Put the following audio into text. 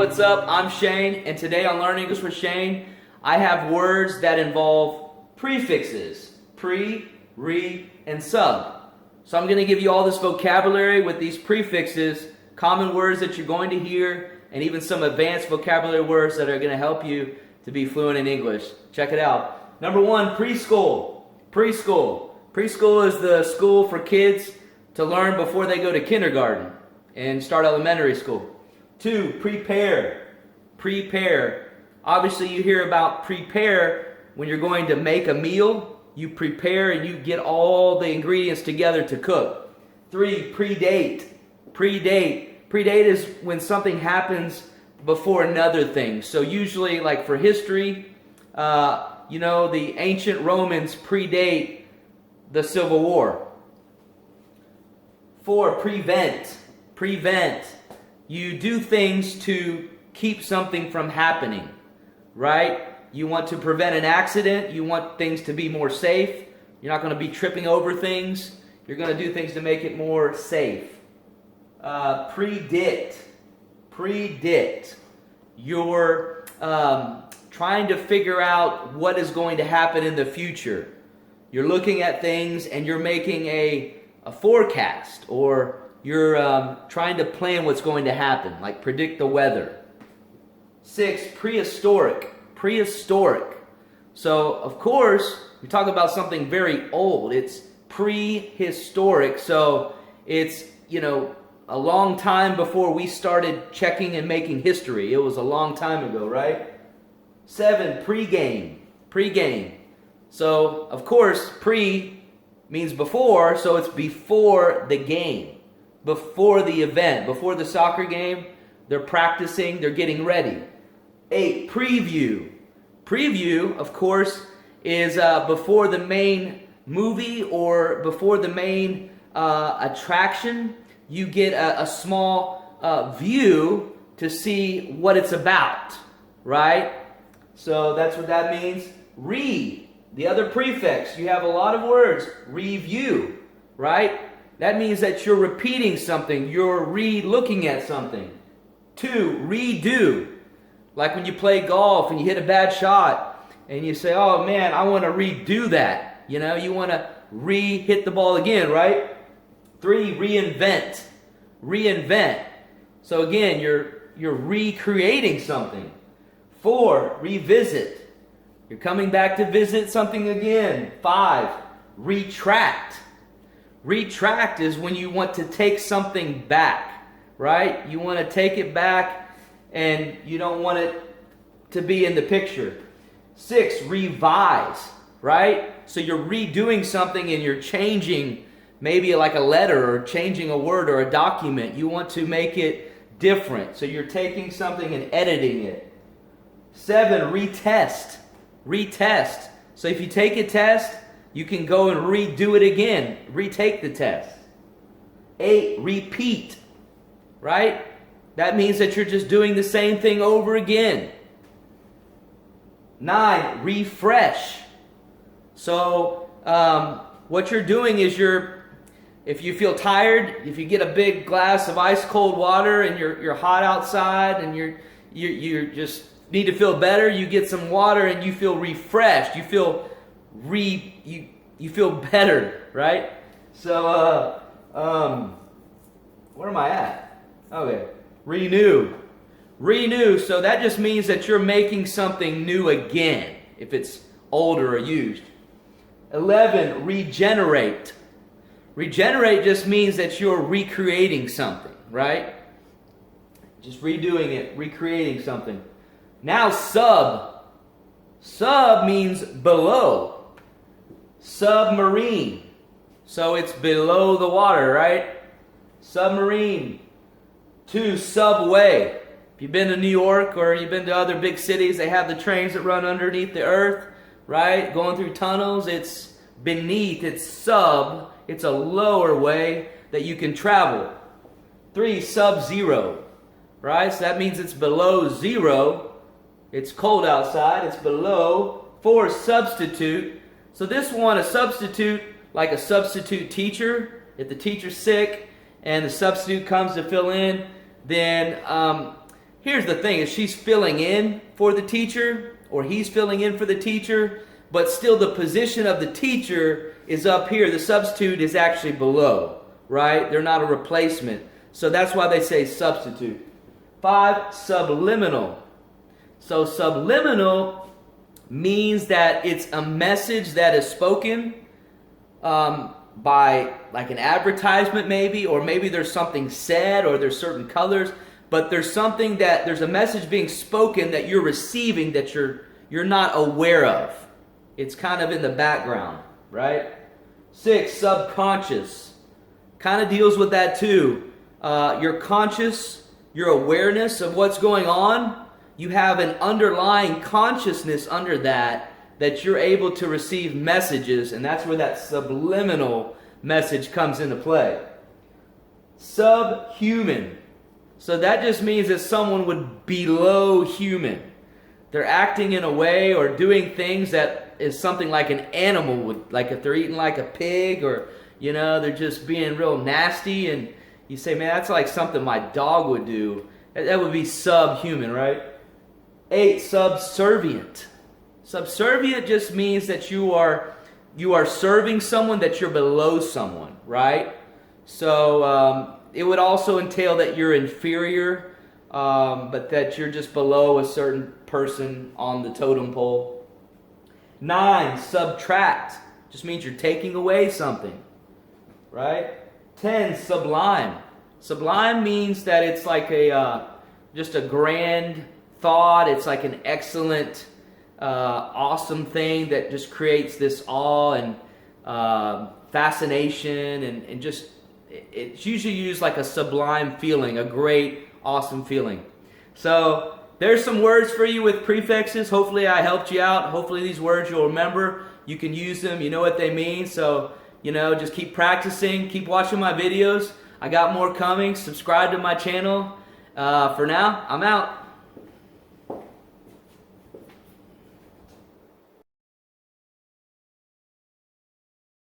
what's up? I'm Shane, and today on Learn English with Shane, I have words that involve prefixes, pre, re, and sub. So I'm going to give you all this vocabulary with these prefixes, common words that you're going to hear, and even some advanced vocabulary words that are going to help you to be fluent in English. Check it out. Number one, preschool. Preschool. Preschool is the school for kids to learn before they go to kindergarten and start elementary school. 2, prepare. Prepare. Obviously, you hear about prepare when you're going to make a meal. You prepare and you get all the ingredients together to cook. 3, predate. Predate. Predate is when something happens before another thing. So usually, like for history, the ancient Romans predate the Civil War. 4, prevent. Prevent. You do things to keep something from happening, right? You want to prevent an accident. You want things to be more safe. You're not going to be tripping over things. You're going to do things to make it more safe. Predict. Predict. You're trying to figure out what is going to happen in the future. You're looking at things and you're making a forecast, or you're trying to plan what's going to happen, like predict the weather. 6, prehistoric. Prehistoric. So, of course, we talk about something very old. It's prehistoric. So, it's, a long time before we started checking and making history. It was a long time ago, right? 7, pregame. Pregame. So, of course, pre means before, so it's before the game. Before the event, before the soccer game, they're practicing, they're getting ready. 8, preview. Preview, of course, is before the main movie or before the main attraction. You get a small view to see what it's about, right? So that's what that means. Re, the other prefix, you have a lot of words. Review, right? That means that you're repeating something. You're re-looking at something. 2, redo. Like when you play golf and you hit a bad shot and you say, oh man, I want to redo that. You want to re-hit the ball again, right? 3, reinvent. Reinvent. So again, you're recreating something. 4, revisit. You're coming back to visit something again. 5, retract. Retract is when you want to take something back, right? You want to take it back and you don't want it to be in the picture. 6, revise, right? So you're redoing something and you're changing maybe like a letter or changing a word or a document. You want to make it different. So you're taking something and editing it. 7, retest. Retest. So if you take a test, you can go and redo it again. Retake the test. 8, repeat. Right? That means that you're just doing the same thing over again. 9, refresh. So what you're doing is if you feel tired, if you get a big glass of ice cold water and you're hot outside and you just need to feel better, you get some water and you feel refreshed. You feel you feel better, right? So, where am I at? Okay, renew. Renew, so that just means that you're making something new again, if it's older or used. 11, regenerate. Regenerate just means that you're recreating something, right? Just redoing it, recreating something. Now, sub. Sub means below. Submarine. So it's below the water, right? Submarine. 2, subway. If you've been to New York or you've been to other big cities, they have the trains that run underneath the earth, right? Going through tunnels. It's beneath. It's sub. It's a lower way that you can travel. 3, sub-zero. Right? So that means it's below zero. It's cold outside. It's below. 4, substitute. So this one, a substitute, like a substitute teacher. If the teacher's sick and the substitute comes to fill in, then here's the thing, is she's filling in for the teacher, or he's filling in for the teacher, but still the position of the teacher is up here. The substitute is actually below, right? They're not a replacement. So that's why they say substitute. 5, subliminal. So subliminal means that it's a message that is spoken by like an advertisement maybe, or maybe there's something said, or there's certain colors, but there's something that, there's a message being spoken that you're receiving that you're not aware of. It's kind of in the background, right? 6, subconscious. Kind of deals with that too. You're conscious, your awareness of what's going on. You have an underlying consciousness under that you're able to receive messages, and that's where that subliminal message comes into play. Subhuman. So that just means that someone would be below human. They're acting in a way or doing things that is something like an animal would, like if they're eating like a pig, or they're just being real nasty, and you say, man, that's like something my dog would do. That would be subhuman, right? 8, subservient. Subservient just means that you are serving someone, that you're below someone, right? So it would also entail that you're inferior, but that you're just below a certain person on the totem pole. 9, subtract. Just means you're taking away something, right? 10, sublime. Sublime means that it's like just a grand thought. It's like an excellent, awesome thing that just creates this awe and fascination, and just, it's usually used like a sublime feeling, a great, awesome feeling. So there's some words for you with prefixes. Hopefully I helped you out. Hopefully these words you'll remember. You can use them. You know what they mean. So, just keep practicing. Keep watching my videos. I got more coming. Subscribe to my channel. For now, I'm out.